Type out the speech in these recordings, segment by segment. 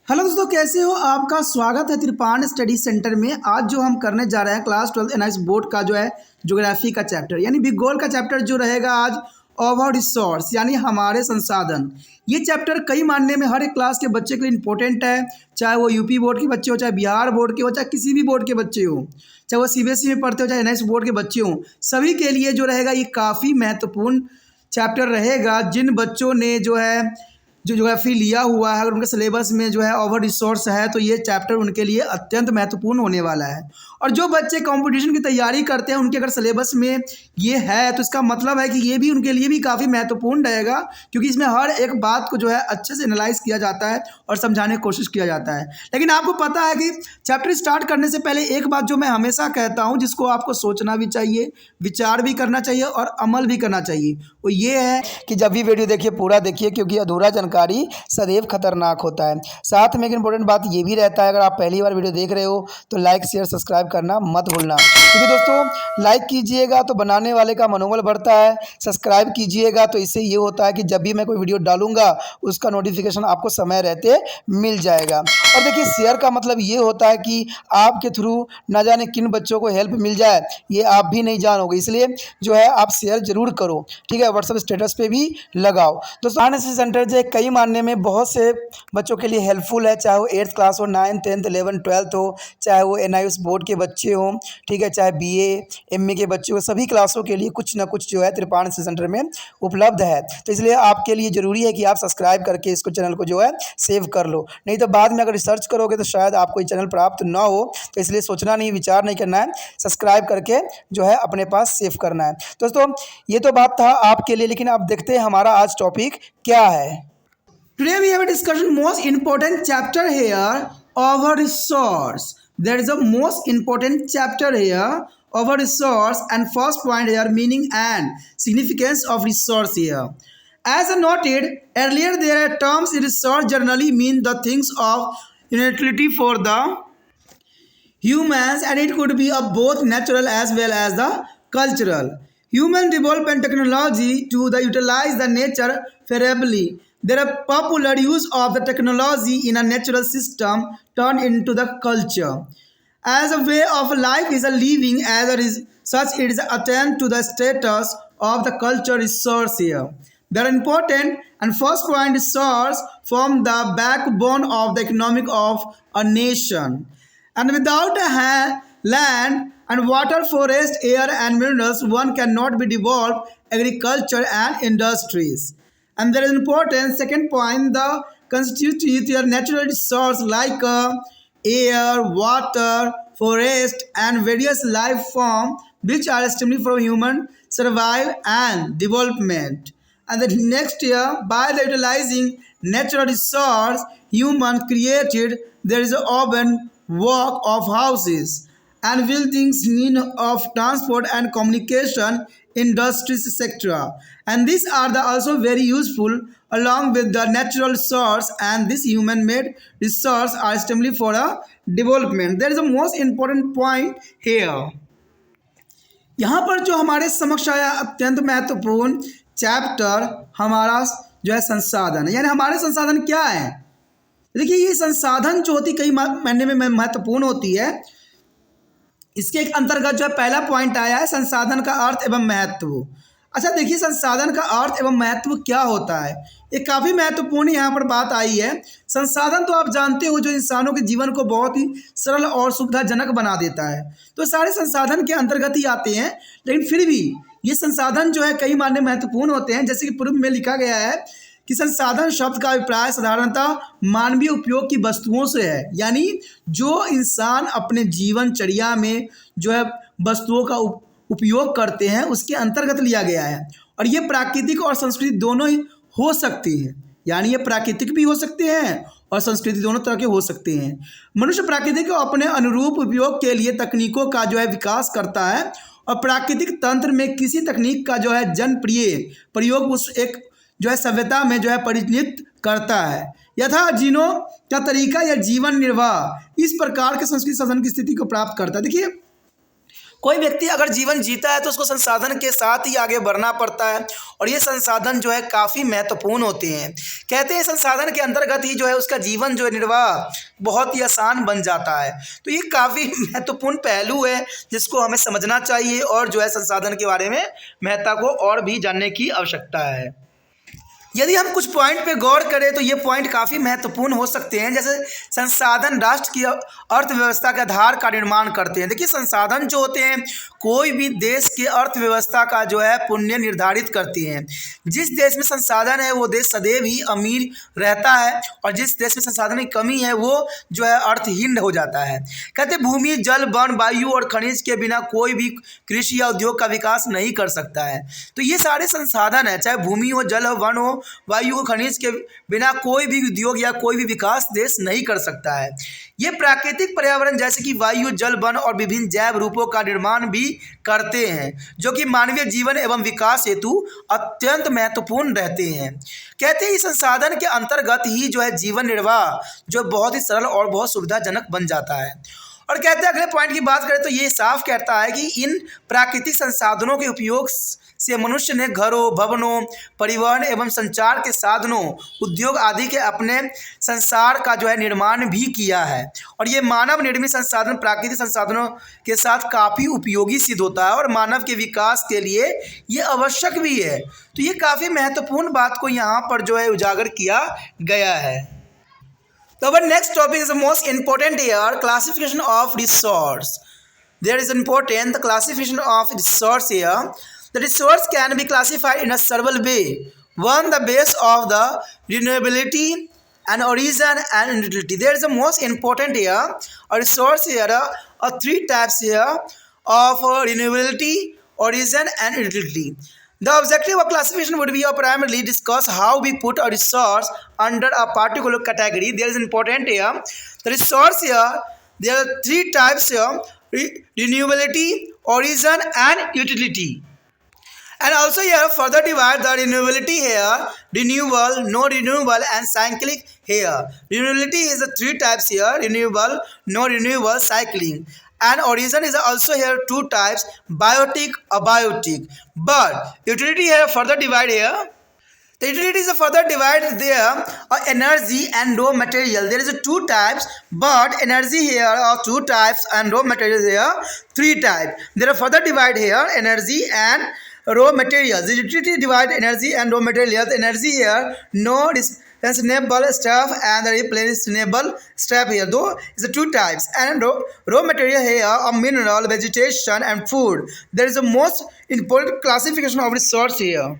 Hello दोस्तों, कैसे हो? आपका स्वागत है त्रिपाण स्टडी सेंटर में। आज जो हम करने जा रहे हैं क्लास 12 एनआईएस बोर्ड का जो है ज्योग्राफी का चैप्टर यानी भूगोल का चैप्टर जो रहेगा आज ओवर रिसोर्स यानी हमारे संसाधन। ये चैप्टर कई मानने में हर एक क्लास के बच्चे के लिए इंपॉर्टेंट है, चाहे वो यूपी बोर्ड के बच्चे हो, चाहे बिहार बोर्ड के हो, चाहे किसी भी बोर्ड के बच्चे हो, चाहे वो सीबीएसई में पढ़ते हो, चाहे एनआईएस बोर्ड के बच्चे हो, सभी के लिए जो रहेगा ये काफ़ी महत्वपूर्ण चैप्टर रहेगा। जिन बच्चों ने जो ज्योग्राफी लिया हुआ है, अगर उनके सिलेबस में जो है ओवर रिसोर्स है तो ये चैप्टर उनके लिए अत्यंत महत्वपूर्ण होने वाला है। और जो बच्चे कंपटीशन की तैयारी करते हैं उनके अगर सिलेबस में ये है तो इसका मतलब है कि ये भी उनके लिए भी काफ़ी महत्वपूर्ण रहेगा, क्योंकि इसमें हर एक बात को जो है अच्छे से एनालाइज किया जाता है और समझाने की कोशिश किया जाता है। लेकिन आपको पता है कि चैप्टर स्टार्ट करने से पहले एक बात जो मैं हमेशा कहता हूँ, जिसको आपको सोचना भी चाहिए, विचार भी करना चाहिए और अमल भी करना चाहिए, वो ये है कि जब भी वीडियो देखिए पूरा देखिए, क्योंकि अधूरा जानकारी सदैव खतरनाक होता है। साथ में एक इंपॉर्टेंट बात ये भी रहता है, अगर आप पहली बार वीडियो देख रहे हो तो लाइक शेयर सब्सक्राइब करना मत भूलना, क्योंकि दोस्तों लाइक कीजिएगा तो बनाने वाले का मनोबल बढ़ता है, सब्सक्राइब कीजिएगा तो इससे ये होता है कि जब भी मैं कोई वीडियो डालूंगा उसका नोटिफिकेशन आपको समय रहते मिल जाएगा। और देखिए शेयर का मतलब ये होता है कि आपके थ्रू ना जाने किन बच्चों को हेल्प मिल जाए, ये आप भी नहीं जानोगे, इसलिए जो है आप शेयर जरूर करो, ठीक है। व्हाट्सएप स्टेटस पे भी लगाओ। दोस्तों एनआईएस सेंटर जो है कई मानने में बहुत से बच्चों के लिए हेल्पफुल है, चाहे वो 8th क्लास हो, 9th 10th 11th 12th हो, चाहे वो एनआईएस बोर्ड के बच्चे हों, ठीक है, चाहे बीए एमए के बच्चे हो, सभी क्लासों के लिए कुछ ना कुछ जो है त्रिपाण सेंटर में उपलब्ध है। तो इसलिए आपके लिए ज़रूरी है कि आप सब्सक्राइब करके इसको चैनल को जो है सेव कर लो, नहीं तो बाद में अगर रिसर्च करोगे तो शायद आपको ये चैनल प्राप्त ना हो। तो इसलिए सोचना नहीं, विचार नहीं करना है, सब्सक्राइब करके जो है अपने पास सेव करना है। दोस्तों ये तो बात था आपके लिए, लेकिन आप देखते हैं हमारा आज टॉपिक क्या है। Today we have a discussion most important chapter here, over resource. There is a most important chapter here, over resource, and first point here, meaning and significance of resource here. As noted earlier, there are terms in resource generally mean the things of utility for the humans, and it could be of both natural as well as the cultural. Human development technology to the utilize the nature favorably. There are popular use of the technology in a natural system turned into the culture. As a way of life is a living as a such it is attend to the status of the culture resource here. They are important, and first point resource form the backbone of the economic of a nation. And without land and water, forest, air and minerals, one cannot be developed agriculture and industries. And there is important second point, the constitute your natural resource like air, water, forest and various life form which are established for human survival and development. And the next year, by the utilizing natural resource human created, there is an urban work of houses and buildings, need of transport and communication, industries, etc. And these are the also very useful along with the natural resource, and this human made resource are stimuli for a development. There is a most important point here. यहाँ पर जो हमारे समक्ष आया अत्यंत महत्वपूर्ण chapter हमारा जो है संसाधन है, यानी हमारे संसाधन क्या है। देखिए ये संसाधन जो होती कई मायने में महत्वपूर्ण होती है। इसके एक अंतर्गत जो है पहला पॉइंट आया है संसाधन का अर्थ एवं महत्व। अच्छा देखिए संसाधन का अर्थ एवं महत्व क्या होता है, ये काफ़ी महत्वपूर्ण यहाँ पर बात आई है। संसाधन तो आप जानते हो जो इंसानों के जीवन को बहुत ही सरल और सुविधाजनक बना देता है, तो सारे संसाधन के अंतर्गत ही आते हैं। लेकिन फिर भी ये संसाधन जो है कई मायने महत्वपूर्ण होते हैं। जैसे कि पूर्व में लिखा गया है कि संसाधन शब्द का अभिप्राय साधारणतः मानवीय उपयोग की वस्तुओं से है, यानी जो इंसान अपने जीवनचर्या में जो है वस्तुओं का उपयोग करते हैं उसके अंतर्गत लिया गया है। और ये प्राकृतिक और संस्कृति दोनों ही हो सकती हैं, यानी ये प्राकृतिक भी हो सकते हैं और संस्कृति दोनों तरह के हो सकते हैं। मनुष्य प्राकृतिक और अपने अनुरूप उपयोग के लिए तकनीकों का जो है विकास करता है, और प्राकृतिक तंत्र में किसी तकनीक का जो है जनप्रिय प्रयोग उस एक जो है सभ्यता में जो है परिणित करता है। यथा जीनों का तरीका या जीवन निर्वाह इस प्रकार के संस्कृति शासन की स्थिति को प्राप्त करता है। देखिए कोई व्यक्ति अगर जीवन जीता है तो उसको संसाधन के साथ ही आगे बढ़ना पड़ता है और ये संसाधन जो है काफ़ी महत्वपूर्ण होते हैं। कहते हैं संसाधन के अंतर्गत ही जो है उसका जीवन जो है निर्वाह बहुत ही आसान बन जाता है। तो ये काफ़ी महत्वपूर्ण पहलू है जिसको हमें समझना चाहिए और जो है संसाधन के बारे में महत्ता को और भी जानने की आवश्यकता है। यदि हम कुछ पॉइंट पे गौर करें तो ये पॉइंट काफ़ी महत्वपूर्ण हो सकते हैं। जैसे संसाधन राष्ट्र की अर्थव्यवस्था के आधार का निर्माण करते हैं। देखिए संसाधन जो होते हैं कोई भी देश की अर्थव्यवस्था का जो है पुण्य निर्धारित करते हैं। जिस देश में संसाधन है वो देश सदैव ही अमीर रहता है और जिस देश में संसाधन की कमी है वो जो है अर्थहीन हो जाता है। कहते भूमि, जल, वन, वायु और खनिज के बिना कोई भी कृषि या उद्योग का विकास नहीं कर सकता है। तो ये सारे संसाधन है, चाहे भूमि हो, जल हो, वन हो, वायु और खनिज के बिना कोई भी उद्योग या कोई भी विकास देश नहीं कर सकता है। ये प्राकृतिक पर्यावरण जैसे कि वायु, जल, वन और विभिन्न जैव रूपों का निर्माण भी करते हैं जो कि मानवीय जीवन एवं विकास हेतु अत्यंत महत्वपूर्ण रहते हैं। कहते हैं इस संसाधन के अंतर्गत ही जो है जीवन निर्वाह जो बहुत ही सरल और बहुत सुविधाजनक बन जाता है। और कहते हैं अगले पॉइंट की बात करें तो ये साफ कहता है कि इन प्राकृतिक संसाधनों के उपयोग से मनुष्य ने घरों, भवनों, परिवहन एवं संचार के साधनों, उद्योग आदि के अपने संसार का जो है निर्माण भी किया है। और ये मानव निर्मित संसाधन प्राकृतिक संसाधनों के साथ काफ़ी उपयोगी सिद्ध होता है और मानव के विकास के लिए ये आवश्यक भी है। तो ये काफ़ी महत्वपूर्ण बात को यहाँ पर जो है उजागर किया गया है। So our next topic is the most important here, classification of resource. There is important the classification of resource here. The resource can be classified in a several way. One, the base of the renewability and origin and utility. There is the most important here. A resource here are three types here of renewability, origin and utility. The objective of classification would be to primarily discuss how we put a resource under a particular category. There is important here. The resource here, there are three types here: renewability, origin, and utility. And also here further divide the renewability here: renewable, no renewable, and cyclic here. Renewability is the three types here: renewable, no renewable, cycling. And origin is also here two types: biotic, abiotic. But utility here further divide here. The utility is a further divide there energy and raw material. There is a two types, but energy here are two types and raw material here three types. There are further divide here energy and raw materials. The utility divide energy and raw materials. Energy here no replenishable stuff and the replenishable stuff here. Though is the two types. And raw material here are mineral, vegetation and food. There is the most important classification of resource here.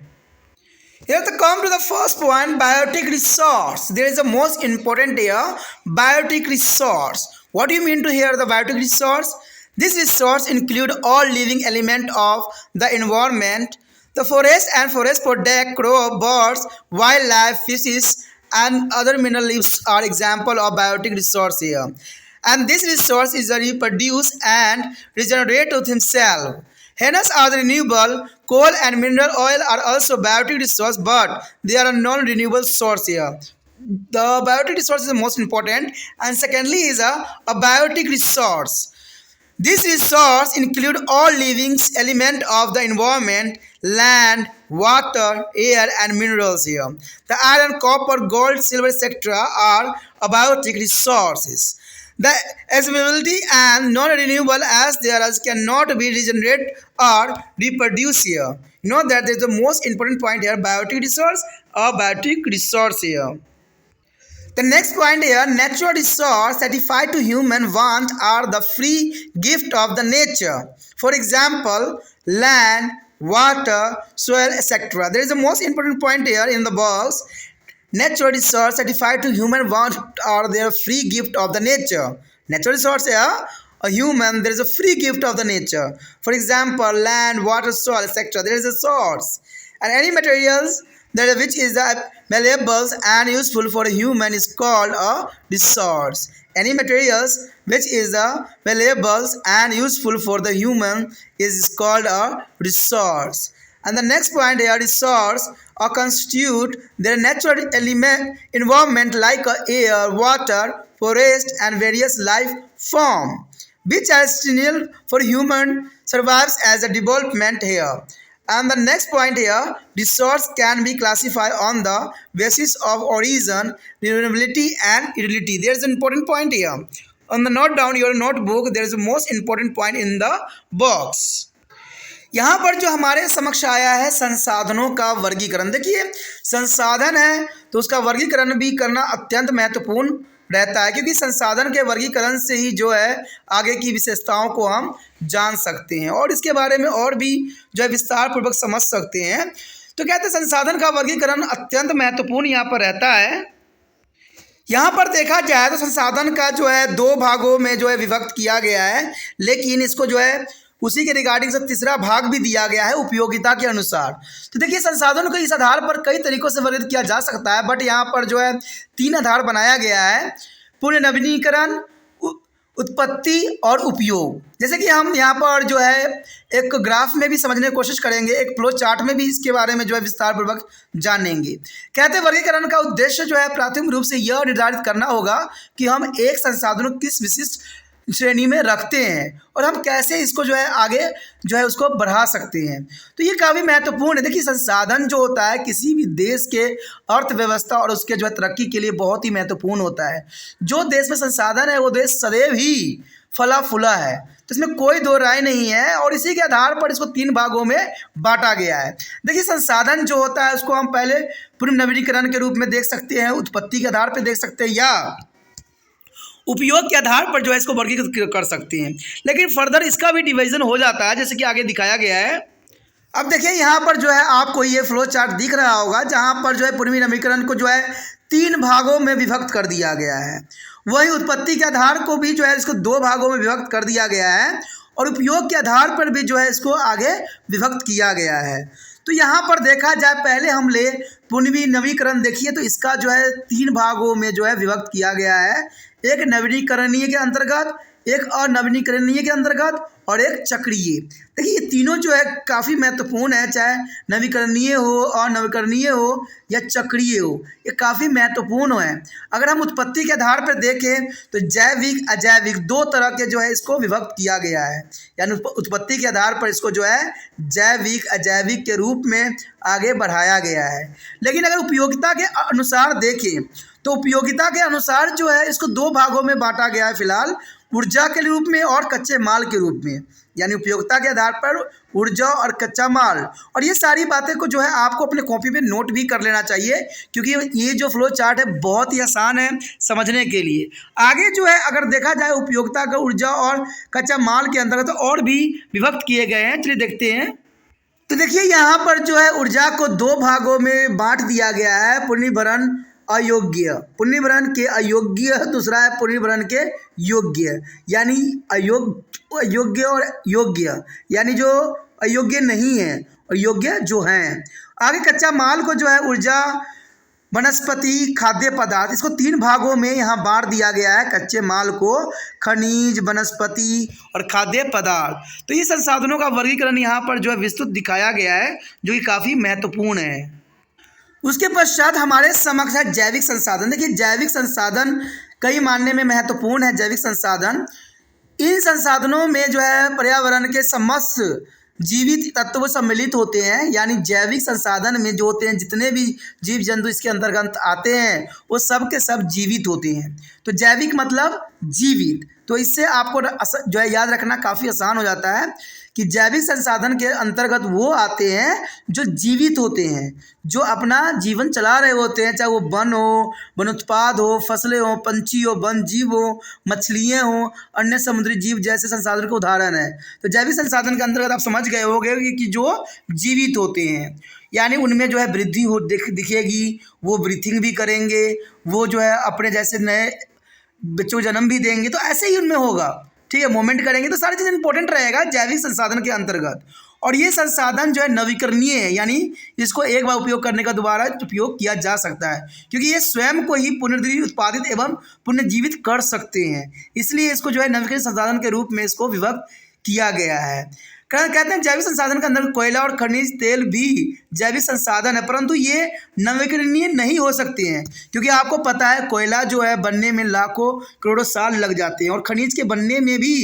Here to come to the first point, biotic resource. There is the most important here, biotic resource. What do you mean to hear the biotic resource? This resource include all living element of the environment. The forest and forest product, crop, birds, wildlife, fishes, and other mineral leaves are example of biotic resource here. And this resource is reproduce and regenerate with himself. Hence are the renewable. Coal and mineral oil are also biotic resource, but they are a non-renewable source here. The biotic resource is the most important, and secondly is a biotic resource. This resource include all living element of the environment, land, water, air, and minerals here. The iron, copper, gold, silver, etc. are abiotic resources. The availability and non-renewable as there as cannot be regenerated or reproduced here. You know that there is the most important point here, biotic resource or biotic resource here. The next point here, natural resource satisfied to human want are the free gift of the nature. For example, land, water, soil, etc. There is the most important point here in the box. Natural resource satisfied to human want are their free gift of the nature. Natural resource here, a human, there is a free gift of the nature. For example, land, water, soil, etc. There is a source. And any materials that which is valuable and useful for a human is called a resource. Any materials which is valuable and useful for the human is called a resource. And the next point here, resource or constitute their natural element environment like air, water, forest and various life form which are essential for human survives as a development here. And the next point here, resource can be classified on the basis of origin, renewability and utility. There is an important point here. On the note down your notebook, there is the most important point in the box. यहाँ पर जो हमारे समक्ष आया है संसाधनों का वर्गीकरण। देखिए संसाधन है तो उसका वर्गीकरण भी करना अत्यंत महत्वपूर्ण रहता है, क्योंकि संसाधन के वर्गीकरण से ही जो है आगे की विशेषताओं को हम जान सकते हैं और इसके बारे में और भी जो है विस्तार पूर्वक समझ सकते हैं। तो कहते हैं संसाधन का वर्गीकरण अत्यंत महत्वपूर्ण यहाँ पर रहता है। यहाँ पर देखा जाए तो संसाधन का जो है दो भागों में जो है विभक्त किया गया है, लेकिन इसको जो है उसी के रिगार्डिंग से तीसरा भाग भी दिया गया है उपयोगिता के अनुसार। तो देखिए संसाधनों को इस आधार पर कई तरीकों से वर्गीकृत किया जा सकता है, बट यहाँ पर जो है 3 आधार बनाया गया है, पुनर्नवीनीकरण, उत्पत्ति और उपयोग। जैसे कि हम यहाँ पर जो है एक ग्राफ में भी समझने की कोशिश करेंगे, एक फ्लो चार्ट में भी इसके बारे में जो है विस्तार पूर्वक जानेंगे। कहते हैं वर्गीकरण का उद्देश्य जो है प्राथमिक रूप से यह निर्धारित करना होगा कि हम एक संसाधनों किस विशिष्ट श्रेणी में रखते हैं और हम कैसे इसको जो है आगे जो है उसको बढ़ा सकते हैं। तो ये काफ़ी महत्वपूर्ण है। देखिए संसाधन जो होता है किसी भी देश के अर्थव्यवस्था और उसके जो है तरक्की के लिए बहुत ही महत्वपूर्ण होता है। जो देश में संसाधन है वो देश सदैव ही फला फूला है, तो इसमें कोई दो राय नहीं है और इसी के आधार पर इसको 3 भागों में बांटा गया है। देखिए संसाधन जो होता है उसको हम पहले पुनर्नवीनीकरण के रूप में देख सकते हैं, उत्पत्ति के आधार पर देख सकते हैं या उपयोग के आधार पर जो है इसको वर्गीकृत कर सकते हैं, लेकिन फर्दर इसका भी डिवीजन हो जाता है जैसे कि आगे दिखाया गया है। अब देखिए यहाँ पर जो है आपको ये फ्लो चार्ट दिख रहा होगा जहाँ पर जो है पुनर्नवीनीकरण को जो है 3 भागों में विभक्त कर दिया गया है। वही उत्पत्ति के आधार को भी जो है इसको 2 भागों में विभक्त कर दिया गया है और उपयोग के आधार पर भी जो है इसको आगे विभक्त किया गया है। तो यहाँ पर देखा जाए पहले हम ले पुनर्नवीनीकरण देखिए तो इसका जो है 3 भागों में जो है विभक्त किया गया है, एक नवीनीकरणीय के अंतर्गत, एक अनवीनीकरणीय के अंतर्गत और एक चक्रीय। देखिए ये तीनों जो है काफ़ी महत्वपूर्ण है, चाहे नवीकरणीय हो, अनवीकरणीय हो या चक्रीय हो, ये काफ़ी महत्वपूर्ण है। अगर हम उत्पत्ति के आधार पर देखें तो जैविक अजैविक 2 तरह के जो है इसको विभक्त किया गया है, यानी उत्पत्ति के आधार पर इसको जो है जैविक अजैविक के रूप में आगे बढ़ाया गया है। लेकिन अगर उपयोगिता के अनुसार देखें तो उपयोगिता के अनुसार जो है इसको 2 भागों में बांटा गया है फिलहाल, ऊर्जा के रूप में और कच्चे माल के रूप में। यानी उपयोगिता के आधार पर ऊर्जा और कच्चा माल, और ये सारी बातें को जो है आपको अपने कॉपी पे नोट भी कर लेना चाहिए, क्योंकि ये जो फ्लो चार्ट है बहुत ही आसान है समझने के लिए। आगे जो है अगर देखा जाए उपयोगिता का ऊर्जा और कच्चा माल के अंतर्गत तो और भी विभक्त किए गए हैं, चलिए देखते हैं। तो देखिए यहाँ पर जो है ऊर्जा को 2 भागों में बांट दिया गया है, पुनर्भरण अयोग्य, पुनर्भरण के अयोग्य, दूसरा है पुनर्भरण के योग्य। यानी अयोग्य और योग्य, यानी जो अयोग्य नहीं है और योग्य जो हैं। आगे कच्चा माल को जो है ऊर्जा, वनस्पति, खाद्य पदार्थ, इसको 3 भागों में यहाँ बांट दिया गया है कच्चे माल को, खनिज, वनस्पति और खाद्य पदार्थ। तो ये संसाधनों का वर्गीकरण यहाँ पर जो है विस्तृत दिखाया गया है, जो कि काफ़ी महत्वपूर्ण है। उसके पश्चात हमारे समक्ष है जैविक संसाधन। देखिए जैविक संसाधन कई मायने में महत्वपूर्ण है। जैविक संसाधन, इन संसाधनों में जो है पर्यावरण के समस्त जीवित तत्व सम्मिलित होते हैं। यानी जैविक संसाधन में जो होते हैं जितने भी जीव जंतु इसके अंतर्गत आते हैं वो सब के सब जीवित होते हैं। तो जैविक मतलब जीवित, तो इससे आपको जो है याद रखना काफ़ी आसान हो जाता है कि जैविक संसाधन के अंतर्गत वो आते हैं जो जीवित होते हैं, जो अपना जीवन चला रहे होते हैं, चाहे वो वन हो, वन उत्पाद हो, फसलें हो, पंछी हो, वन जीव हो, मछलियाँ हो, अन्य समुद्री जीव जैसे संसाधन के उदाहरण है। तो जैविक संसाधन के अंतर्गत आप समझ गए होंगे कि जो जीवित होते हैं, यानी उनमें जो है वृद्धि हो दिखेगी, वो ब्रीथिंग भी करेंगे, वो जो है अपने जैसे नए बच्चों को जन्म भी देंगे, तो ऐसे ही उनमें होगा, ठीक है, मूवमेंट करेंगे। तो सारी चीज़ इंपॉर्टेंट रहेगा जैविक संसाधन के अंतर्गत। और ये संसाधन जो है नवीकरणीय है, यानी इसको एक बार उपयोग करने का दोबारा उपयोग किया जा सकता है, क्योंकि ये स्वयं को ही पुनर्जीवित, उत्पादित एवं पुनर्जीवित कर सकते हैं। इसलिए इसको जो है नवीकरणीय संसाधन के रूप में इसको विभक्त किया गया है। कहते हैं जैविक संसाधन के अंदर कोयला और खनिज तेल भी जैविक संसाधन है, परंतु ये नवीकरणीय नहीं हो सकते हैं, क्योंकि आपको पता है कोयला जो है बनने में लाखों करोड़ों साल लग जाते हैं और खनिज के बनने में भी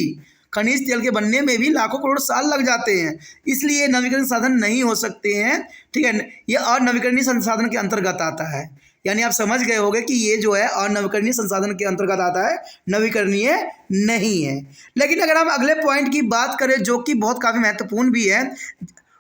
खनिज तेल के बनने में भी लाखों करोड़ साल लग जाते हैं, इसलिए नवीकरणीय संसाधन नहीं हो सकते हैं। ठीक है, ये अनवीकरणीय संसाधन के अंतर्गत आता है। यानी आप समझ गए होंगे कि ये जो है अनवीकरणीय संसाधन के अंतर्गत आता है, नवीकरणीय नहीं है। लेकिन अगर हम अगले पॉइंट की बात करें जो कि बहुत काफ़ी महत्वपूर्ण भी है,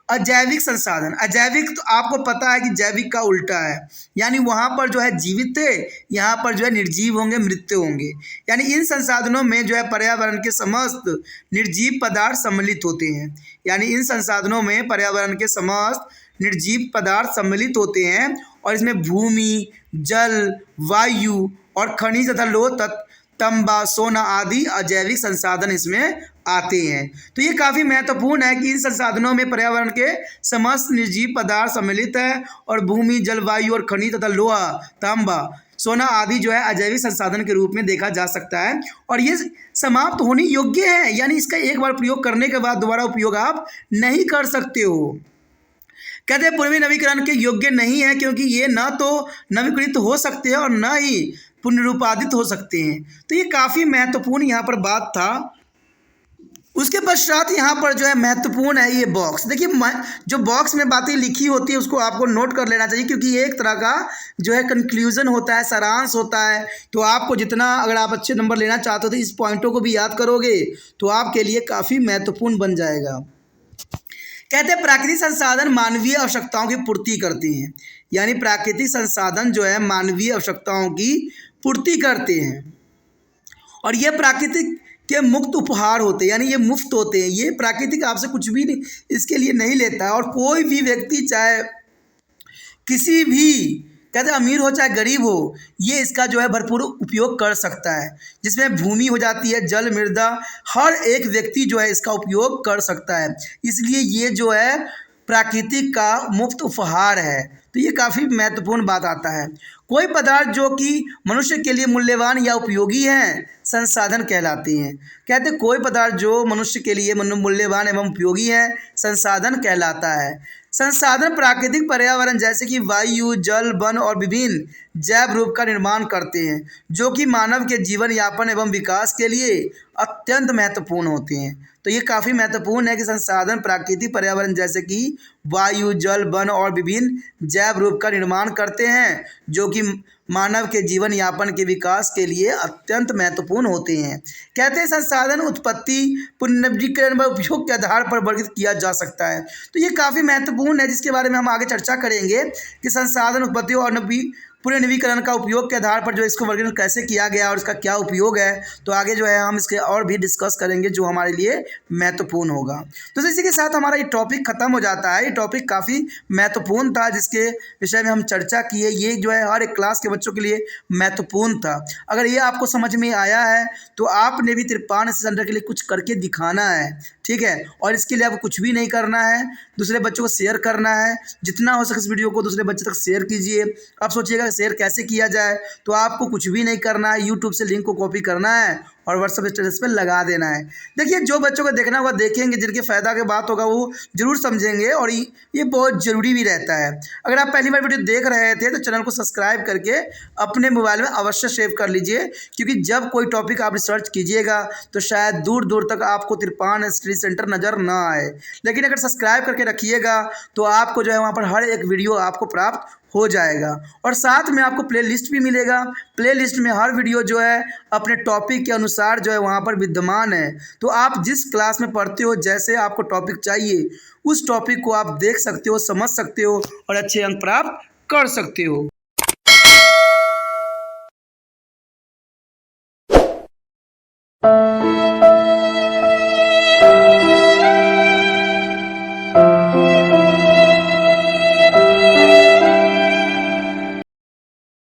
अजैविक संसाधन। अजैविक तो आपको पता है कि जैविक का उल्टा है, यानी वहाँ पर जो है जीवित थे, यहाँ पर जो है निर्जीव होंगे, मृत्यु होंगे। यानी इन संसाधनों में जो है पर्यावरण के समस्त निर्जीव पदार्थ सम्मिलित होते हैं। यानी इन संसाधनों में पर्यावरण के समस्त निर्जीव पदार्थ सम्मिलित होते हैं और इसमें भूमि, जल, वायु और खनिज तथा लोह तत्व, तांबा, सोना आदि अजैविक संसाधन इसमें आते हैं। तो ये काफ़ी महत्वपूर्ण है कि इन संसाधनों में पर्यावरण के समस्त निर्जीव पदार्थ सम्मिलित है और भूमि, जलवायु और खनिज तथा लोहा, तांबा, सोना आदि जो है अजैविक संसाधन के रूप में देखा जा सकता है और ये समाप्त होने योग्य है। यानी इसका एक बार प्रयोग करने के बाद दोबारा उपयोग आप नहीं कर सकते हो। कहते हैं पूर्वी नवीकरण के योग्य नहीं है क्योंकि ये न तो नवीकृत हो सकते हैं और न ही पुनरुत्पादित हो सकते हैं। तो ये काफ़ी महत्वपूर्ण यहाँ पर बात था। उसके पश्चात यहाँ पर जो है महत्वपूर्ण है ये बॉक्स। देखिए जो बॉक्स में बातें लिखी होती है उसको आपको नोट कर लेना चाहिए क्योंकि ये एक तरह का जो है कंक्लूजन होता है, सारांश होता है। तो आपको जितना अगर आप अच्छे नंबर लेना चाहते हो तो इस पॉइंटों को भी याद करोगे तो आपके लिए काफ़ी महत्वपूर्ण बन जाएगा। कहते हैं प्राकृतिक संसाधन मानवीय आवश्यकताओं की पूर्ति करते हैं। यानी प्राकृतिक संसाधन जो है मानवीय आवश्यकताओं की पूर्ति करते हैं और ये प्राकृतिक के मुक्त उपहार होते हैं, यानी ये मुफ्त होते हैं। ये प्राकृतिक आपसे कुछ भी नहीं इसके लिए नहीं लेता और कोई भी व्यक्ति चाहे किसी भी कहते हैं अमीर हो चाहे गरीब हो, ये इसका जो है भरपूर उपयोग कर सकता है। जिसमें भूमि हो जाती है, जल, मृदा, हर एक व्यक्ति जो है इसका उपयोग कर सकता है। इसलिए ये जो है प्राकृतिक का मुफ्त उपहार है। तो ये काफ़ी महत्वपूर्ण बात आता है। कोई पदार्थ जो कि मनुष्य के लिए मूल्यवान या उपयोगी हैं संसाधन कहलाते हैं। कहते हैं कोई पदार्थ जो मनुष्य के लिए मूल्यवान एवं उपयोगी है संसाधन कहलाता है। संसाधन प्राकृतिक पर्यावरण जैसे कि वायु, जल, वन और विभिन्न जैव रूप का निर्माण करते हैं जो कि मानव के जीवन यापन एवं विकास के लिए अत्यंत महत्वपूर्ण होते हैं। तो ये काफ़ी महत्वपूर्ण है कि संसाधन प्राकृतिक पर्यावरण जैसे कि वायु, जल, वन और विभिन्न जैव रूप का निर्माण करते हैं जो कि मानव के जीवन यापन के विकास के लिए अत्यंत महत्वपूर्ण होते हैं। कहते हैं संसाधन उत्पत्ति, पुनर्नवीकरण व उपयोग के आधार पर वर्गीकृत किया जा सकता है। तो ये काफ़ी महत्वपूर्ण है जिसके बारे में हम आगे चर्चा करेंगे कि संसाधन उत्पत्ति और पुनर्नवीकरण का उपयोग के आधार पर जो इसको वर्गीकरण कैसे किया गया और इसका क्या उपयोग है। तो आगे जो है हम इसके और भी डिस्कस करेंगे जो हमारे लिए महत्वपूर्ण होगा। तो इसी के साथ हमारा ये टॉपिक ख़त्म हो जाता है। ये टॉपिक काफ़ी महत्वपूर्ण था जिसके विषय में हम चर्चा किए। ये जो है हर एक क्लास के बच्चों के लिए महत्वपूर्ण था। अगर ये आपको समझ में आया है तो आपने भी तिरपान सेंटर के लिए कुछ करके दिखाना है, ठीक है। और इसके लिए आपको कुछ भी नहीं करना है, दूसरे बच्चों को शेयर करना है। जितना हो सके इस वीडियो को दूसरे बच्चे तक शेयर कीजिए। आप सोचिएगा शेयर कैसे किया जाए, तो आपको कुछ भी नहीं करना है, यूट्यूब से लिंक को कॉपी करना है और व्हाट्सएप स्टेटस पे लगा देना है। देखिए जो बच्चों को देखना होगा देखेंगे, जिनके फ़ायदा की बात होगा वो जरूर समझेंगे और ये बहुत ज़रूरी भी रहता है। अगर आप पहली बार वीडियो देख रहे थे तो चैनल को सब्सक्राइब करके अपने मोबाइल में अवश्य सेव कर लीजिए क्योंकि जब कोई टॉपिक आप रिसर्च कीजिएगा तो शायद दूर दूर तक आपको तिरपान स्टडी सेंटर नज़र ना आए। लेकिन अगर सब्सक्राइब करके रखिएगा तो आपको जो है वहाँ पर हर एक वीडियो आपको प्राप्त हो जाएगा और साथ में आपको प्लेलिस्ट भी मिलेगा। प्लेलिस्ट में हर वीडियो जो है अपने टॉपिक के अनुसार जो है वहाँ पर विद्यमान है। तो आप जिस क्लास में पढ़ते हो, जैसे आपको टॉपिक चाहिए उस टॉपिक को आप देख सकते हो, समझ सकते हो और अच्छे अंक प्राप्त कर सकते हो।